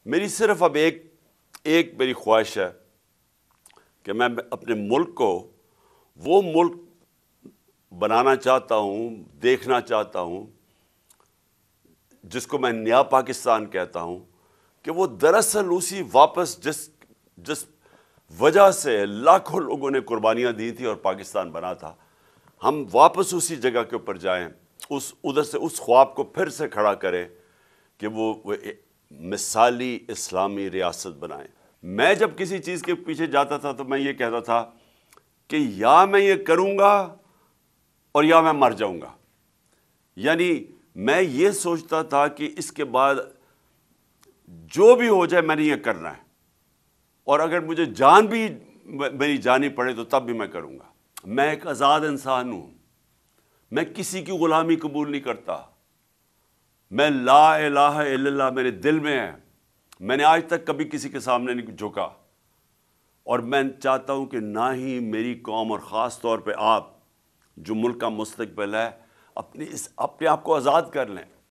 میری صرف اب ایک میری خواہش ہے کہ میں اپنے ملک کو وہ ملک بنانا چاہتا ہوں، دیکھنا چاہتا ہوں جس کو میں نیا پاکستان کہتا ہوں، کہ وہ دراصل اسی واپس جس وجہ سے لاکھوں لوگوں نے قربانیاں دی تھی اور پاکستان بنا تھا، ہم واپس اسی جگہ کے اوپر جائیں، ادھر سے اس خواب کو پھر سے کھڑا کریں کہ وہ مثالی اسلامی ریاست بنائیں۔ میں جب کسی چیز کے پیچھے جاتا تھا تو میں یہ کہتا تھا کہ یا میں یہ کروں گا اور یا میں مر جاؤں گا، یعنی میں یہ سوچتا تھا کہ اس کے بعد جو بھی ہو جائے میں نے یہ کرنا ہے، اور اگر مجھے جان بھی میری جانی پڑے تو تب بھی میں کروں گا۔ میں ایک آزاد انسان ہوں، میں کسی کی غلامی قبول نہیں کرتا، میں لا الہ الا اللہ میرے دل میں ہے، میں نے آج تک کبھی کسی کے سامنے نہیں جھکا، اور میں چاہتا ہوں کہ نہ ہی میری قوم اور خاص طور پہ آپ جو ملک کا مستقبل ہے اپنے آپ کو آزاد کر لیں۔